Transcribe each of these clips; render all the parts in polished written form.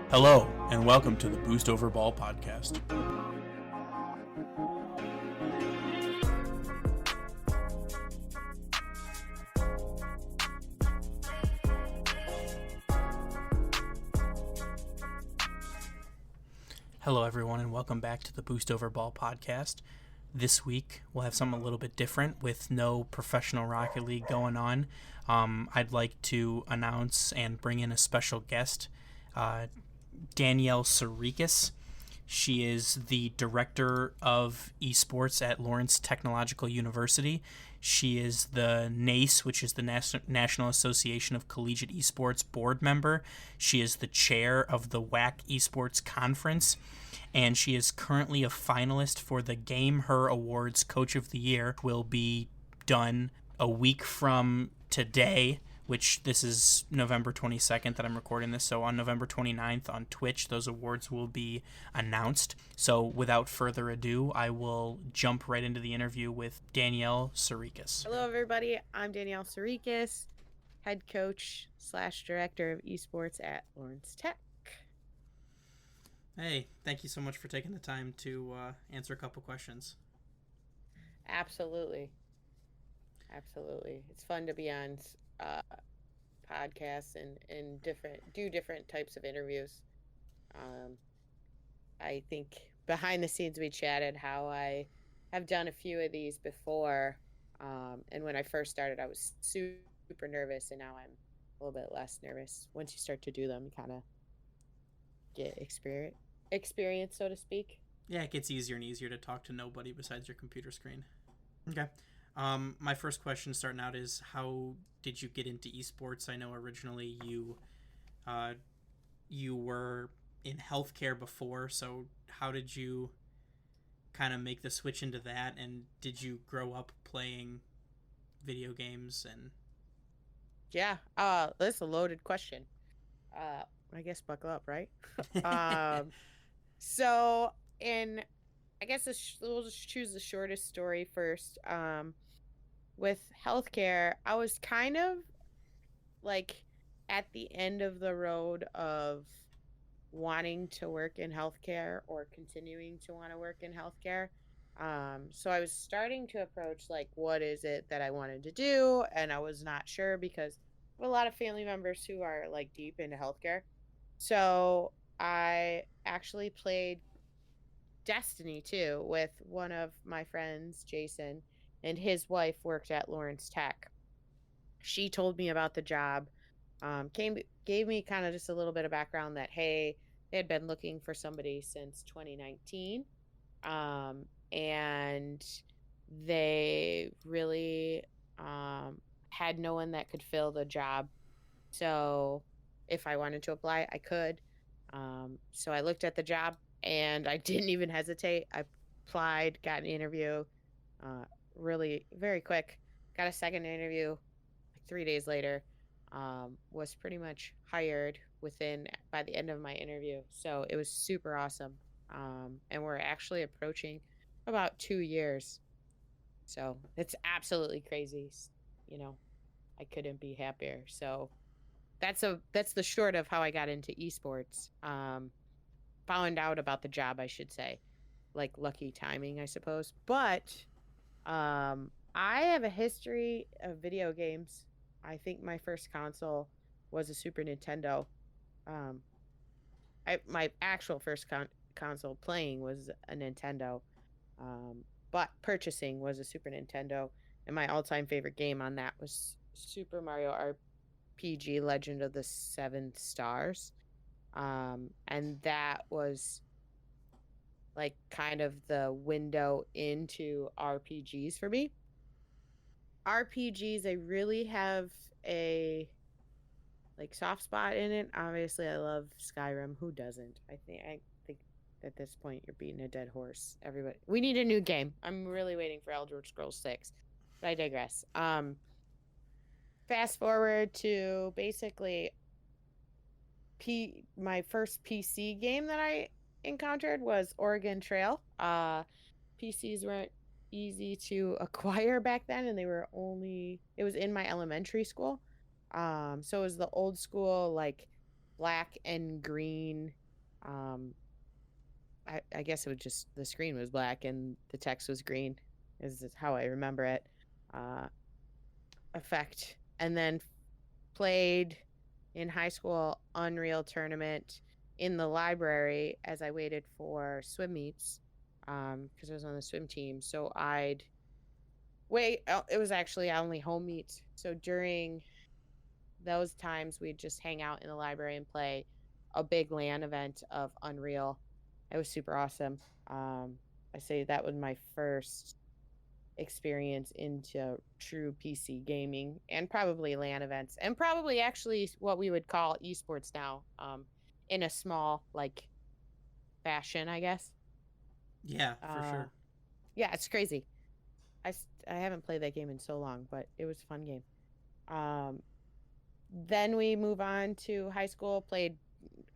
Hello, and welcome to the Boost Over Ball podcast. Hello, everyone, and welcome back to the Boost Over Ball podcast. This week, we'll have something a little bit different with no professional Rocket League going on. I'd like to announce and bring in a special guest, Danielle Sirekis. She is the director of Esports at Lawrence Technological University. She is the NACE, which is the National Association of Collegiate Esports board member. She is the chair of the WAC Esports Conference, and she is currently a finalist for the Game Her Awards Coach of the Year. Will be done a week from today, which this is November 22nd that I'm recording this. So on November 29th on Twitch, those awards will be announced. So without further ado, I will jump right into the interview with Danielle Sirekis. Hello, everybody. I'm Danielle Sirekis, head coach / director of esports at Lawrence Tech. Hey, thank you so much for taking the time to answer a couple questions. Absolutely. It's fun to be on podcasts and do different types of interviews. I think behind the scenes we chatted how I have done a few of these before, and when I first started I was super nervous, and now I'm a little bit less nervous. Once you start to do them, you kind of get experience, so to speak. Yeah, it gets easier and easier to talk to nobody besides your computer screen. Okay. My first question starting out is, how did you get into esports? I know originally you were in healthcare before, so how did you kind of make the switch into that, and did you grow up playing video games? And yeah, that's a loaded question. I guess buckle up, right? So, I guess we'll just choose the shortest story first. With healthcare, I was kind of like at the end of the road of wanting to work in healthcare or continuing to want to work in healthcare. So I was starting to approach like, what is it that I wanted to do? And I was not sure because I have a lot of family members who are like deep into healthcare. So I actually played Destiny 2 with one of my friends, Jason, and his wife worked at Lawrence Tech. She told me about the job, gave me kind of just a little bit of background that, hey, they had been looking for somebody since 2019, and they really had no one that could fill the job. So if I wanted to apply, I could. So I looked at the job, and I didn't even hesitate. I applied, got an interview, really very quick. Got a second interview like 3 days later. Was pretty much hired by the end of my interview. So it was super awesome. And we're actually approaching about 2 years. So it's absolutely crazy. You know, I couldn't be happier. So that's the short of how I got into esports. Found out about the job, I should say, like lucky timing, I suppose. But I have a history of video games. I think my first console was a Super Nintendo. My actual first console playing was a Nintendo, but purchasing was a Super Nintendo, and my all-time favorite game on that was Super Mario RPG Legend of the Seven Stars. And that was like kind of the window into RPGs for me. RPGs, I really have a like soft spot in it. Obviously, I love Skyrim. Who doesn't? I think at this point you're beating a dead horse. Everybody, we need a new game. I'm really waiting for Elder Scrolls 6. But I digress. Fast forward to basically my first PC game that I encountered was Oregon Trail. PCs weren't easy to acquire back then, and it was in my elementary school. So it was the old school, like, black and green. Um, I guess it was just the screen was black and the text was green, is how I remember it. Uh, Effect. And then played in high school Unreal Tournament in the library as I waited for swim meets, because I was on the swim team. So I'd wait. It was actually only home meets. So during those times, we'd just hang out in the library and play a big LAN event of Unreal. It was super awesome. I say that was my first experience into true PC gaming, and probably LAN events, and probably actually what we would call esports now, in a small, like, fashion, I guess. Yeah, for Uh, sure. yeah, it's crazy. I haven't played that game in so long, but it was a fun game. Um, then we move on to high school, played,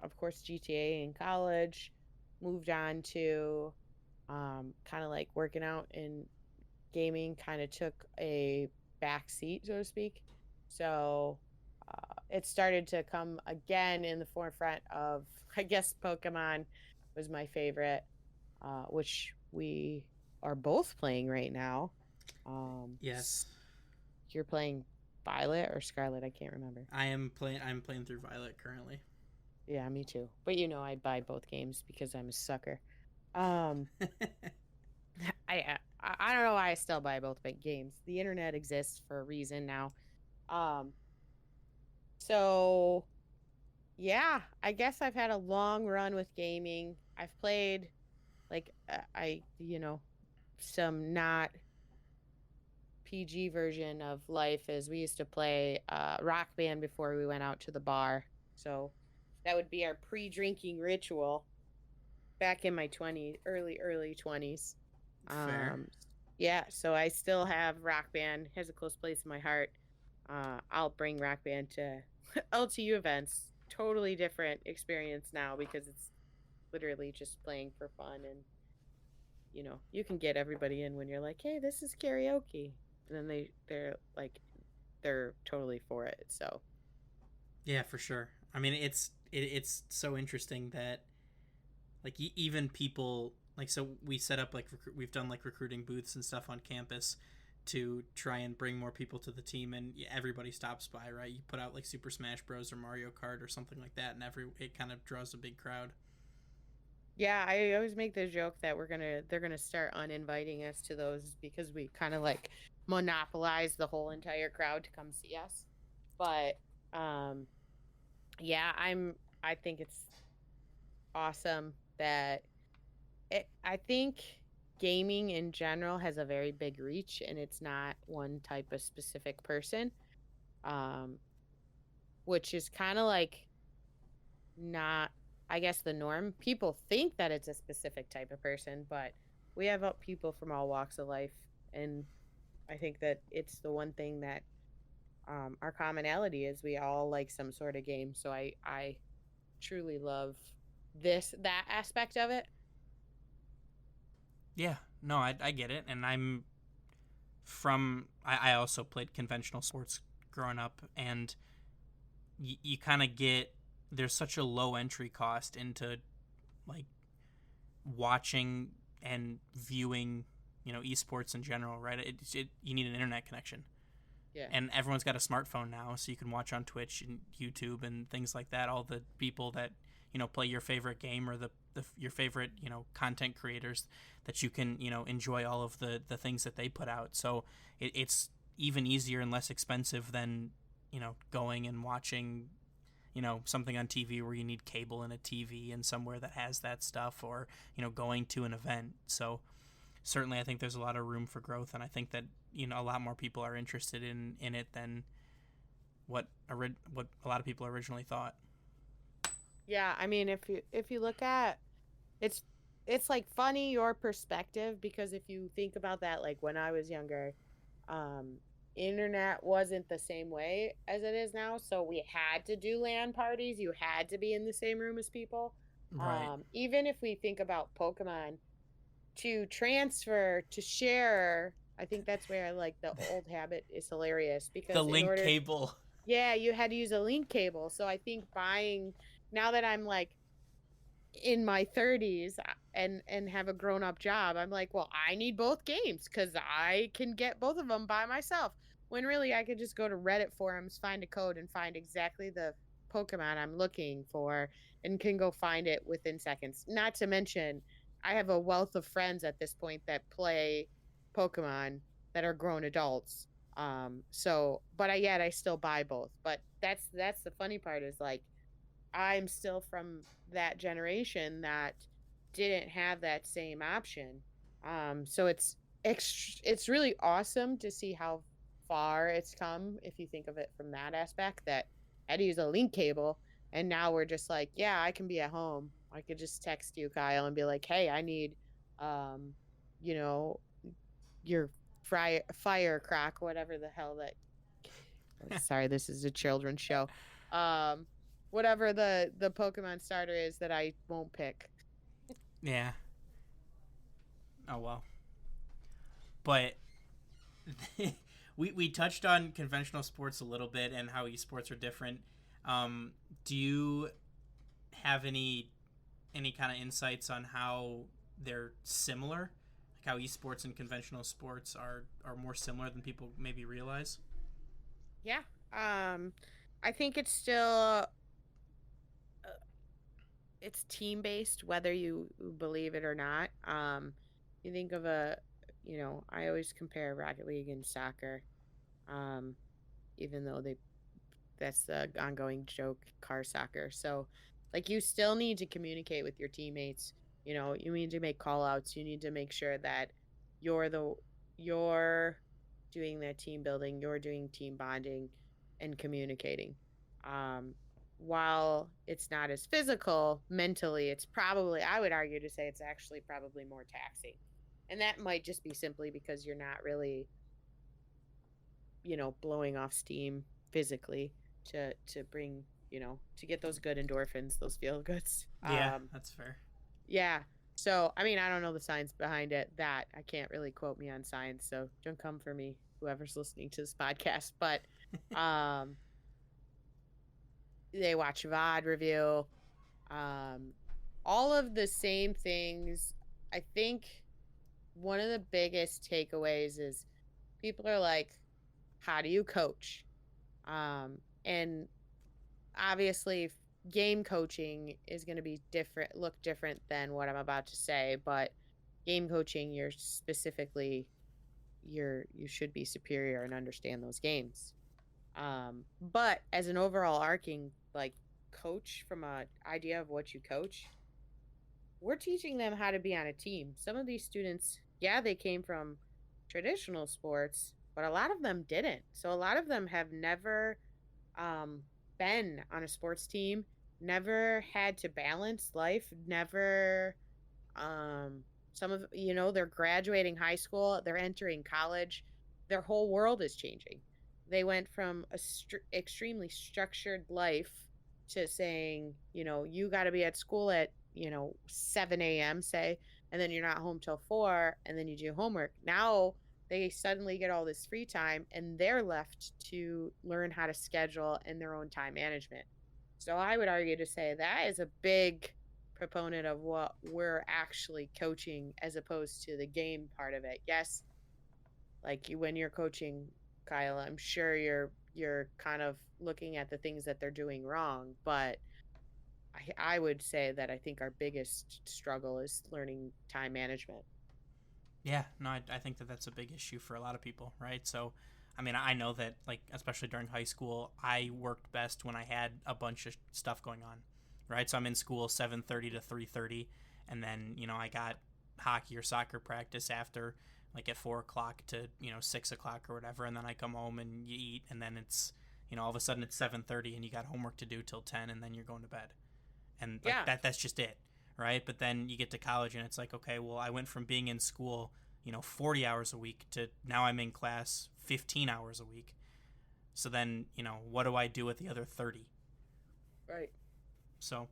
of course, GTA in college, moved on to kind of like working out in gaming kind of took a back seat, so to speak. So it started to come again in the forefront of, I guess, Pokemon was my favorite, which we are both playing right now. Yes. You're playing Violet or Scarlet? I can't remember. I'm playing through Violet currently. Yeah, me too. But I'd buy both games because I'm a sucker. Um, I don't know why I still buy both games. The internet exists for a reason now. Um, so yeah, I guess I've had a long run with gaming. I've played, like, some not PG version of life, as we used to play Rock Band before we went out to the bar. So that would be our pre-drinking ritual back in my 20s, early 20s. Fair. Yeah, so I still have Rock Band, has a close place in my heart. I'll bring Rock Band to LTU events. Totally different experience now because it's literally just playing for fun, and you can get everybody in when you're like, "Hey, this is karaoke." And then they're totally for it. So, Yeah, for sure. I mean, it's so interesting that like even people like so we set up like we've done like recruiting booths and stuff on campus to try and bring more people to the team, and everybody stops by, right? You put out like Super Smash Bros or Mario Kart or something like that, and it kind of draws a big crowd. yeah, I always make the joke that they're gonna start uninviting us to those because we kind of like monopolize the whole entire crowd to come see us. But um yeah, I think it's awesome that I think gaming in general has a very big reach, and it's not one type of specific person. Um which is kind of like not, I guess, the norm. People think that it's a specific type of person, but we have people from all walks of life, and I think that it's the one thing that our commonality is we all like some sort of game. So I truly love that aspect of it. Yeah, no, I get it, and I also played conventional sports growing up, and you kind of get there's such a low entry cost into like watching and viewing, esports in general, right? You need an internet connection, Yeah. and everyone's got a smartphone now, so you can watch on Twitch and YouTube and things like that. All the people that play your favorite game, or your favorite content creators that you can enjoy all of the things that they put out. So it's even easier and less expensive than going and watching something on TV where you need cable and a TV and somewhere that has that stuff, or going to an event. So certainly I think there's a lot of room for growth, and I think that a lot more people are interested in it than what a lot of people originally thought. Yeah, I mean, if you look at, it's it's like funny your perspective, because if you think about that, like when I was younger, um internet wasn't the same way as it is now, so we had to do LAN parties. You had to be in the same room as people. Right. Even if we think about Pokemon, to transfer, to share, I think that's where like the old habit is hilarious The because in link order, cable. yeah, you had to use a link cable. So I think buying, now that I'm like in my 30s and have a grown-up job, I'm like, well, I need both games because I can get both of them by myself, when really I could just go to Reddit forums, find a code, and find exactly the Pokemon I'm looking for, and can go find it within seconds. Not to mention I have a wealth of friends at this point that play Pokemon that are grown adults. So but I still buy both. But that's the funny part, is like I'm still from that generation that didn't have that same option. So it's really awesome to see how far it's come if you think of it from that aspect, that I had to use a link cable, and now we're just like, yeah, I can be at home. I could just text you, Kyle, and be like, hey, I need um, you know, your firecrack, whatever the hell that sorry, this is a children's show. Um, whatever the Pokemon starter is that I won't pick. Yeah. Oh well. But we touched on conventional sports a little bit and how esports are different. Do you have any kind of insights on how they're similar? Like how esports and conventional sports are more similar than people maybe realize? Yeah. I think it's still it's team based, whether you believe it or not. You think of I always compare Rocket League and soccer. Um, Even though that's the ongoing joke, car soccer. So like you still need to communicate with your teammates. You need to make call outs. You need to make sure that you're the you're doing that team building, you're doing team bonding and communicating. Um while it's not as physical, mentally it's probably, I would argue to say it's actually probably more taxing. And that might just be simply because you're not really, blowing off steam physically to bring, to get those good endorphins, those feel goods. Yeah, that's fair. Yeah. So, I mean, I don't know the science behind it. That I can't really quote me on science, so don't come for me, whoever's listening to this podcast. But um they watch VOD review, um all of the same things. I think one of the biggest takeaways is people are like, how do you coach? And obviously game coaching is going to be look different than what I'm about to say, but game coaching, you should be superior and understand those games. But as an overall arcing like coach, from a idea of what you coach, we're teaching them how to be on a team. Some of these students, yeah, they came from traditional sports, but a lot of them didn't. So a lot of them have never um, been on a sports team, never had to balance life, never, some of, they're graduating high school, they're entering college, their whole world is changing. They went from a extremely structured life to saying, you got to be at school at, 7 a.m., say, and then you're not home till 4, and then you do homework. Now they suddenly get all this free time and they're left to learn how to schedule and their own time management. So I would argue to say that is a big proponent of what we're actually coaching as opposed to the game part of it. Yes, like when you're coaching, Kyle, I'm sure you're kind of looking at the things that they're doing wrong, but I would say that I think our biggest struggle is learning time management. Yeah, no, I think that that's a big issue for a lot of people, right? So, I mean, I know that, like, especially during high school, I worked best when I had a bunch of stuff going on, right? So I'm in school 7:30 to 3:30, and then I got hockey or soccer practice after, like at 4 o'clock to 6 o'clock or whatever, and then I come home and you eat, and then it's all of a sudden it's 7:30 and you got homework to do till 10, and then you're going to bed, and like Yeah. that's just it, right? But then you get to college and it's like, okay, well, I went from being in school 40 hours a week to now I'm in class 15 hours a week. So then what do I do with the other 30? Right. So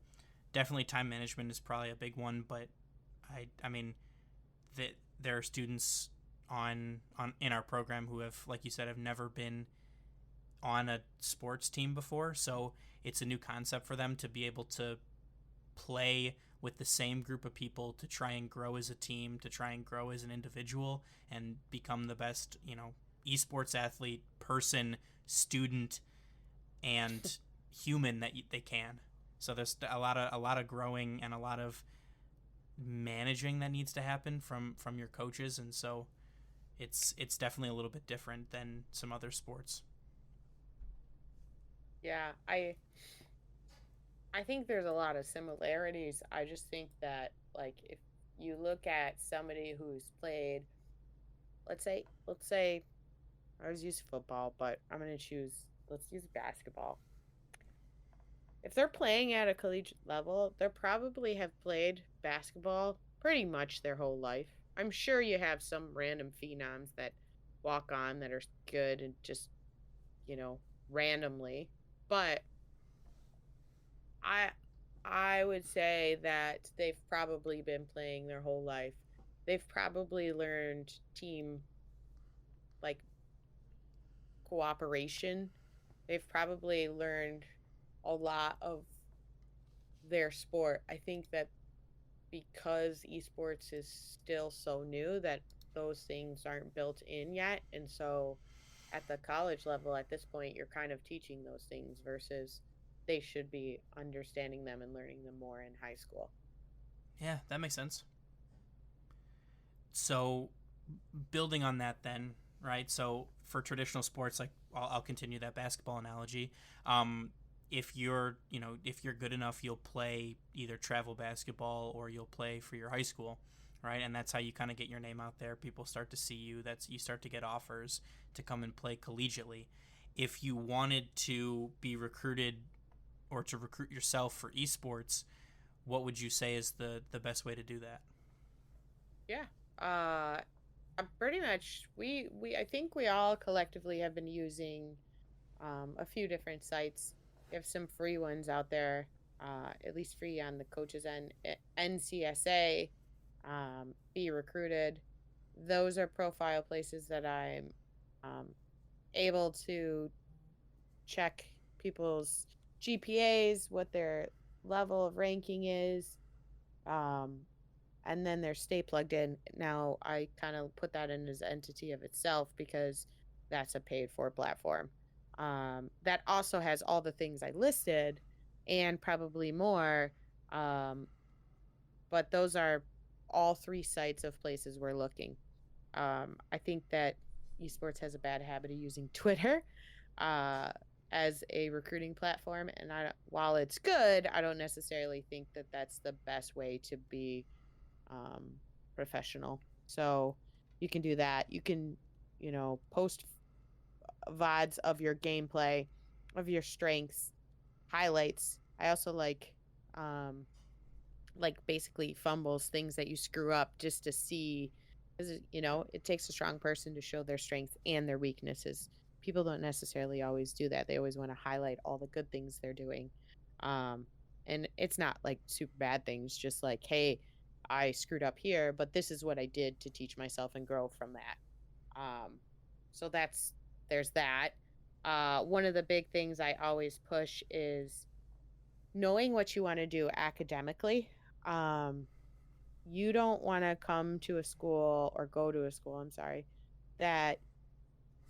definitely time management is probably a big one, but I mean that there are students on in our program who have, like you said, have never been on a sports team before, so it's a new concept for them to be able to play with the same group of people to try and grow as a team, to try and grow as an individual, and become the best, esports athlete, person, student, and human that they can. So there's a lot of growing and a lot of managing that needs to happen from your coaches, and so it's definitely a little bit different than some other sports. Yeah, I think there's a lot of similarities. I just think that, like, if you look at somebody who's played, let's say I was used football, but let's use basketball. If they're playing at a collegiate level, they probably have played basketball pretty much their whole life. I'm sure you have some random phenoms that walk on that are good and just, randomly. But I I would say that they've probably been playing their whole life. They've probably learned team, like, cooperation. They've probably learned a lot of their sport. I think that because esports is still so new, that those things aren't built in yet, and so at the college level at this point you're kind of teaching those things versus they should be understanding them and learning them more in high school. Yeah, that makes sense. So building on that then, right? So for traditional sports, like I'll continue that basketball analogy. If you're good enough, you'll play either travel basketball or you'll play for your high school, right? And that's how you kind of get your name out there. People start to see you. That's you start to get offers to come and play collegiately. If you wanted to be recruited or to recruit yourself for esports, what would you say is the best way to do that? Yeah. Pretty much we I think we all collectively have been using a few different sites. We have some free ones out there, at least free on the coaches end. NCSA, Be Recruited. Those are profile places that I'm um, able to check people's GPAs, what their level of ranking is, um, and then they're stay plugged in. Now I kind of put that in as an entity of itself because that's a paid for platform. That also has all the things I listed and probably more. Um, but those are all three sites of places we're looking. I think that esports has a bad habit of using Twitter uh, as a recruiting platform, and while it's good, I don't necessarily think that that's the best way to be um, professional. So you can do that. You can, post VODs of your gameplay, of your strengths, highlights. I also like basically fumbles, things that you screw up just to see, because it takes a strong person to show their strengths and their weaknesses. People don't necessarily always do that. They always want to highlight all the good things they're doing. um and it's not like super bad things, just like, hey, I screwed up here, but this is what I did to teach myself and grow from that. um so there's that. One of the big things I always push is knowing what you want to do academically. um you don't want to come to a school or go to a school, I'm sorry, that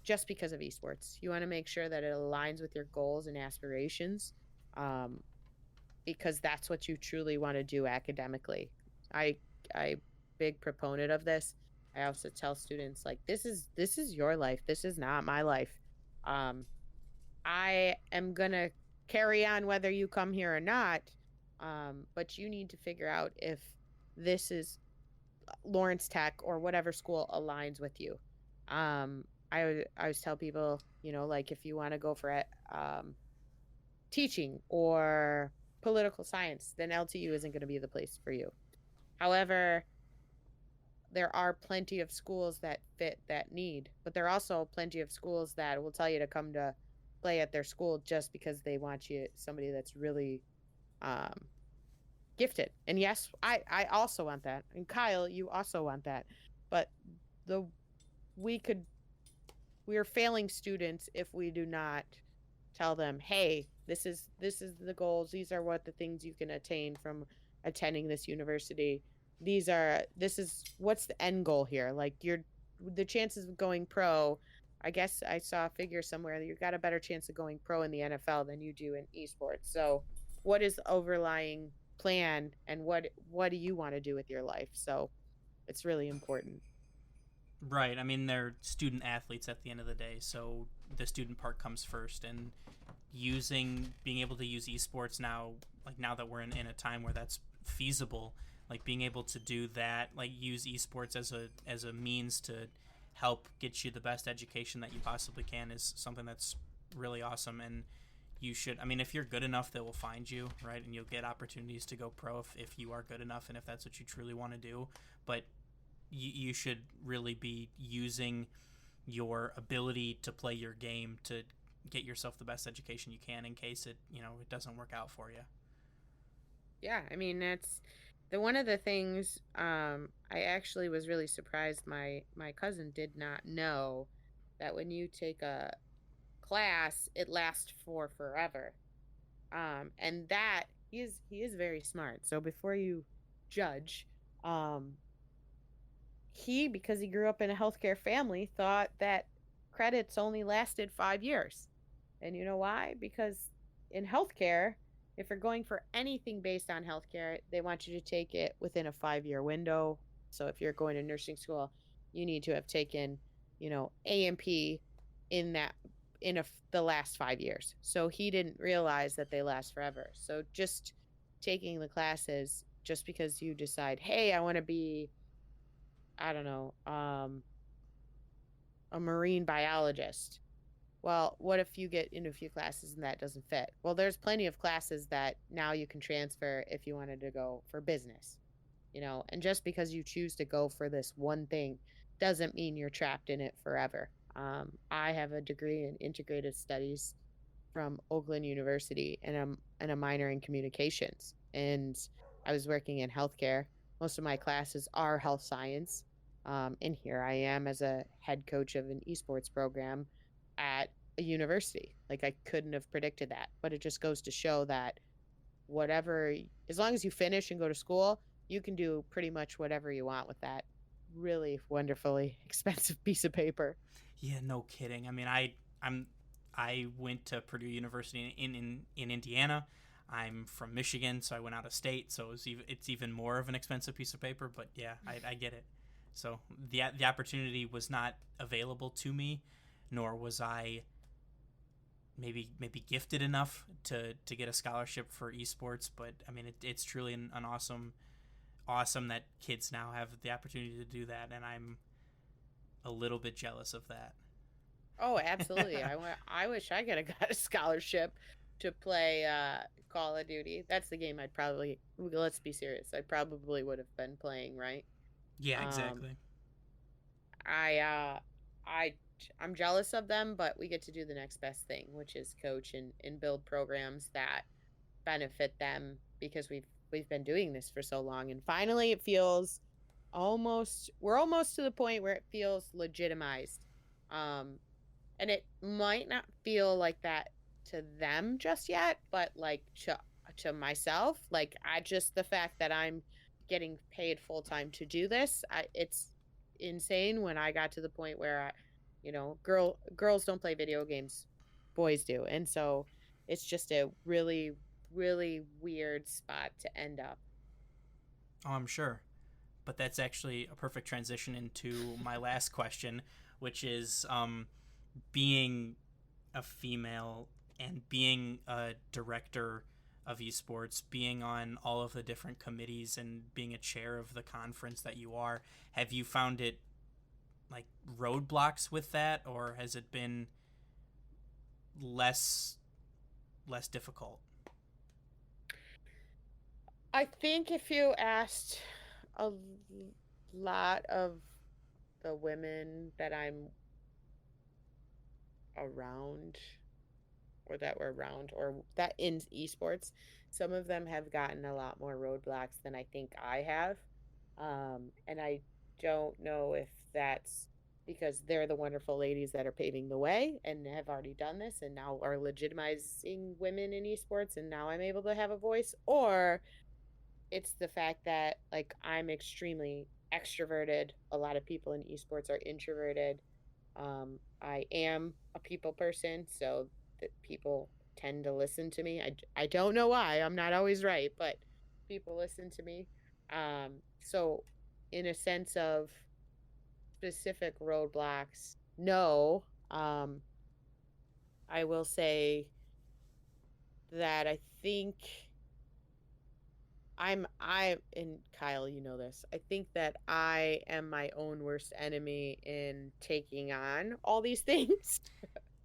just because of esports. You want to make sure that it aligns with your goals and aspirations, um, because that's what you truly want to do academically. I I big proponent of this. I also tell students, like, this is your life. This is not my life. Um, I am gonna carry on whether you come here or not. But you need to figure out if this is Lawrence Tech or whatever school aligns with you. I always tell people, like, if you want to go for it, teaching or political science, then LTU isn't going to be the place for you. However, there are plenty of schools that fit that need, but there are also plenty of schools that will tell you to come to play at their school just because they want somebody that's really um, gifted. And yes, I also want that. And Kyle, you also want that. But the we could we are failing students if we do not tell them, hey, this is the goals, these are what the things you can attain from attending this university. This is what's the end goal here. Like, the chances of going pro, I guess I saw a figure somewhere that you've got a better chance of going pro in the NFL than you do in esports. So what is the overlying plan, and what do you want to do with your life? So it's really important. Right. I mean, they're student athletes at the end of the day, so the student part comes first. And being able to use esports now, like now that we're in a time where that's feasible, like being able to do that, like use esports as a means to help get you the best education that you possibly can, is something that's really awesome. And you should, I mean, if you're good enough, they will find you, right? And you'll get opportunities to go pro if you are good enough and if that's what you truly want to do. But you should really be using your ability to play your game to get yourself the best education you can in case it doesn't work out for you. Yeah, I mean, that's the one of the things, I actually was really surprised my cousin did not know that when you take a class, it lasts for forever. And that he is very smart. So before you judge, um he, because he grew up in a healthcare family, thought that credits only lasted 5 years. And you know why? Because in healthcare, if you're going for anything based on healthcare, they want you to take it within a 5 year window. So if you're going to nursing school, you need to have taken, AMP in that the last 5 years. So he didn't realize that they last forever. So just taking the classes, just because you decide, hey, I want to be, I don't know, a marine biologist. Well, what if you get into a few classes and that doesn't fit? Well, there's plenty of classes that now you can transfer if you wanted to go for business, and just because you choose to go for this one thing doesn't mean you're trapped in it forever. I have a degree in integrated studies from Oakland University, and a minor in communications. And I was working in healthcare. Most of my classes are health science. And here I am as a head coach of an esports program at a university. Like, I couldn't have predicted that, but it just goes to show that whatever, as long as you finish and go to school, you can do pretty much whatever you want with that really wonderfully expensive piece of paper. Yeah, no kidding. I mean, I went to Purdue University in Indiana. I'm from Michigan, so I went out of state, so it's even more of an expensive piece of paper. But yeah, I get it. So the opportunity was not available to me, nor was I maybe gifted enough to get a scholarship for esports. But I mean, it's truly an awesome that kids now have the opportunity to do that, and I'm a little bit jealous of that. Oh, absolutely. I wish I could have got a scholarship to play Call of Duty. That's the game I'd probably, let's be serious, I probably would have been playing, right? Yeah, Um exactly. I I I'm jealous of them, but we get to do the next best thing, which is coach and build programs that benefit them, because we've been doing this for so long, and finally it feels we're almost to the point where it feels legitimized. Um and it might not feel like that to them just yet, but like to myself, like, I just, the fact that I'm getting paid full time to do this, it's insane. When I got to the point where girls don't play video games, boys do, and so it's just a really, really weird spot to end up. Oh, I'm sure. But that's actually a perfect transition into my last question, which is being a female and being a director of esports, being on all of the different committees and being a chair of the conference that you are. Have you found it like roadblocks with that, or has it been less difficult? I think if you asked a lot of the women that I'm around, or that were around or that in esports, some of them have gotten a lot more roadblocks than I think I have. And I don't know if that's because they're the wonderful ladies that are paving the way and have already done this and now are legitimizing women in esports and now I'm able to have a voice, or it's the fact that like I'm extremely extroverted. A lot of people in esports are introverted. I am a people person, so that people tend to listen to me. I don't know why. I'm not always right, but people listen to me. So in a sense of specific roadblocks, no. I will say that I think I and Kyle, you know this. I think that I am my own worst enemy in taking on all these things.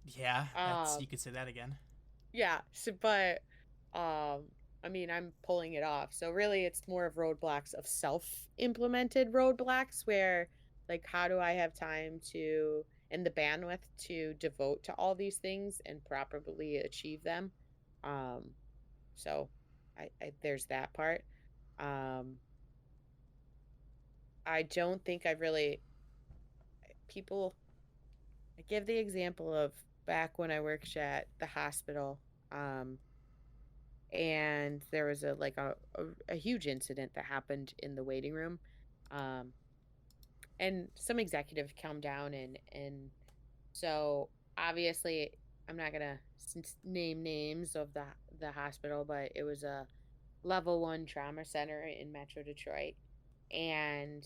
Yeah, that's you um could say that again. yeah, so, but I mean, I'm pulling it off. So really it's more of roadblocks of self-implemented roadblocks where like how do I have time to and the bandwidth to devote to all these things and properly achieve them. Um so I there's that part. Um I don't think I've really people I give the example of back when I worked at the hospital, um, and there was a huge incident that happened in the waiting room. Um, and some executive come down and so obviously I'm not gonna name names of the hospital, but it was a level one trauma center in Metro Detroit, and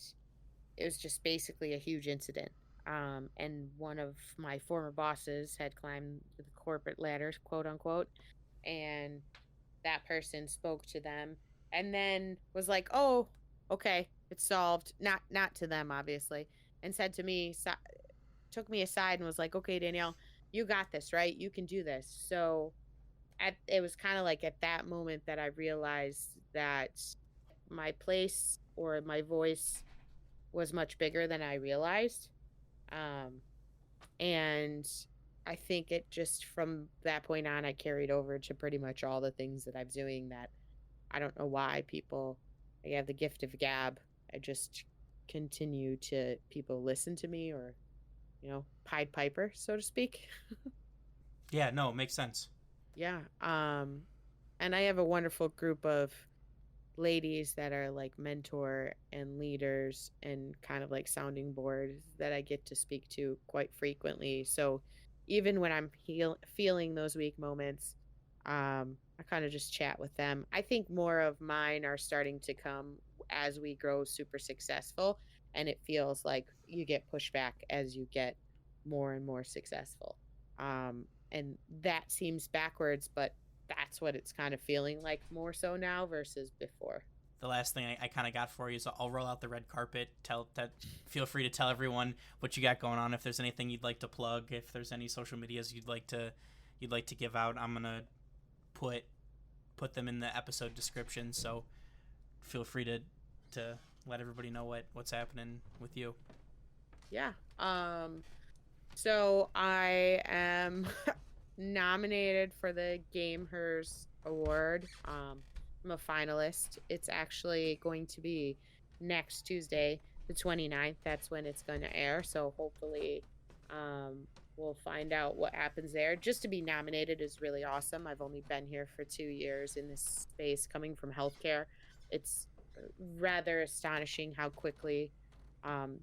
it was just basically a huge incident. And one of my former bosses had climbed the corporate ladder, quote unquote, and that person spoke to them and then was like, "Oh, okay, it's solved." Not to them, obviously, and said to me, took me aside and was like, "Okay, Danielle, you got this, right? You can do this." So it was kind of like at that moment that I realized that my place or my voice was much bigger than I realized. Um, and I think it just from that point on, I carried over to pretty much all the things that I'm doing that I don't know why people, I have the gift of gab. I just continue to, people listen to me or, Pied Piper, so to speak. Yeah, no, it makes sense. Yeah. And I have a wonderful group of ladies that are like mentor and leaders and kind of like sounding boards that I get to speak to quite frequently. So even when I'm feeling those weak moments, I kind of just chat with them. I think more of mine are starting to come as we grow super successful, and it feels like you get pushback as you get more and more successful. And that seems backwards, but that's what it's kind of feeling like more so now versus before. The last thing I kind of got for you is I'll roll out the red carpet. Feel free to tell everyone what you got going on. If there's anything you'd like to plug, if there's any social medias you'd like to give out, I'm gonna put them in the episode description. So feel free to let everybody know what's happening with you. Yeah. So I am nominated for the Game Hers Award. I'm a finalist. It's actually going to be next Tuesday, the 29th. That's when it's going to air. So hopefully, we'll find out what happens there. Just to be nominated is really awesome. I've only been here for 2 years in this space, coming from healthcare. It's rather astonishing how quickly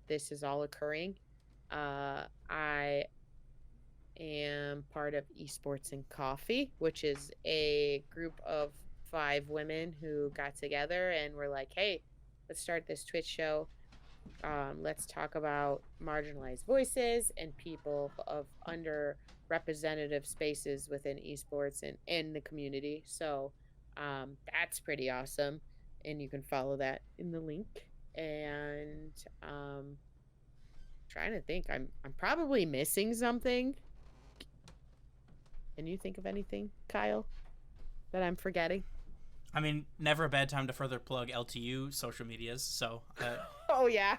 this is all occurring. I am part of Esports and Coffee, which is a group of 5 women who got together and were like, hey, let's start this Twitch show. Let's talk about marginalized voices and people of underrepresentative spaces within esports and in the community. So that's pretty awesome. And you can follow that in the link. And trying to think, I'm probably missing something. Can you think of anything, Kyle, that I'm forgetting? I mean, never a bad time to further plug LTU social medias. So, Oh yeah.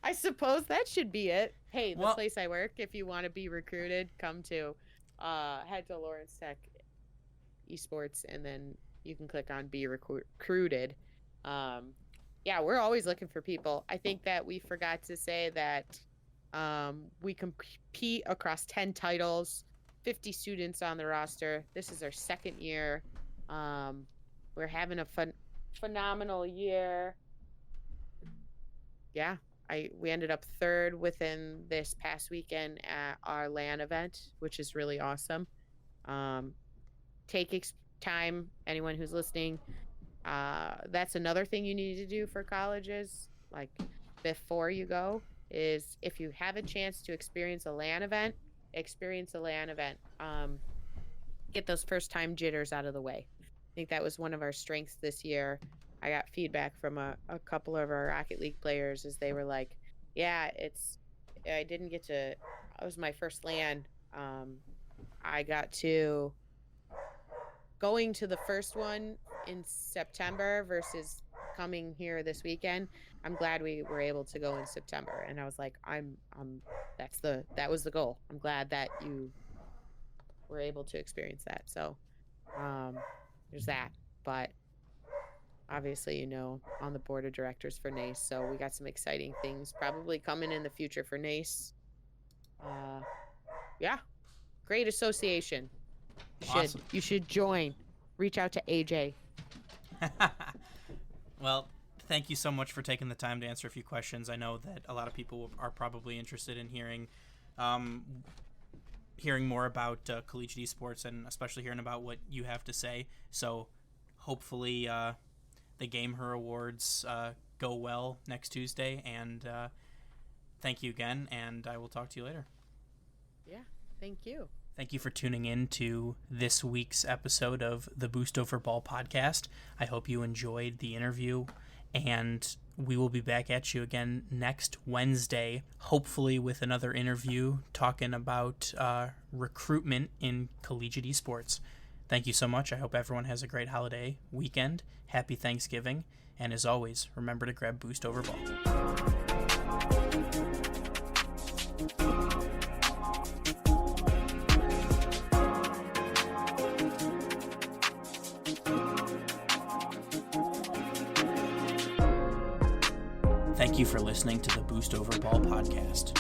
I suppose that should be it. Hey, the well, place I work, if you want to be recruited, come to. head to Lawrence Tech Esports, and then you can click on Be Recruited. Yeah, we're always looking for people. I think that we forgot to say that we compete across 10 titles, 50 students on the roster. This is our second year. We're having a phenomenal year. Yeah, we ended up third within this past weekend at our LAN event, which is really awesome. Take time, anyone who's listening. That's another thing you need to do for colleges, like before you go, is if you have a chance to experience a LAN event, get those first time jitters out of the way. I think that was one of our strengths this year. I got feedback from a couple of our Rocket League players as they were like, yeah, it was my first LAN. I got to going to the first one in September versus coming here this weekend. I'm glad we were able to go in September. And I was like, that was the goal. I'm glad that you were able to experience that. So, there's that. But obviously, on the board of directors for NACE. So we got some exciting things probably coming in the future for NACE. Yeah, great association. Awesome. You should join. Reach out to AJ. Well, thank you so much for taking the time to answer a few questions. I know that a lot of people are probably interested in hearing more about collegiate esports, and especially hearing about what you have to say. So hopefully the Game Her Awards go well next Tuesday, and thank you again, and I will talk to you later. Yeah, thank you. Thank you for tuning in to this week's episode of the Boost Over Ball podcast. I hope you enjoyed the interview, and we will be back at you again next Wednesday, hopefully with another interview talking about recruitment in collegiate esports. Thank you so much. I hope everyone has a great holiday weekend. Happy Thanksgiving. And as always, remember to grab Boost Over Ball. Thank you for listening to the Boost Over Ball podcast.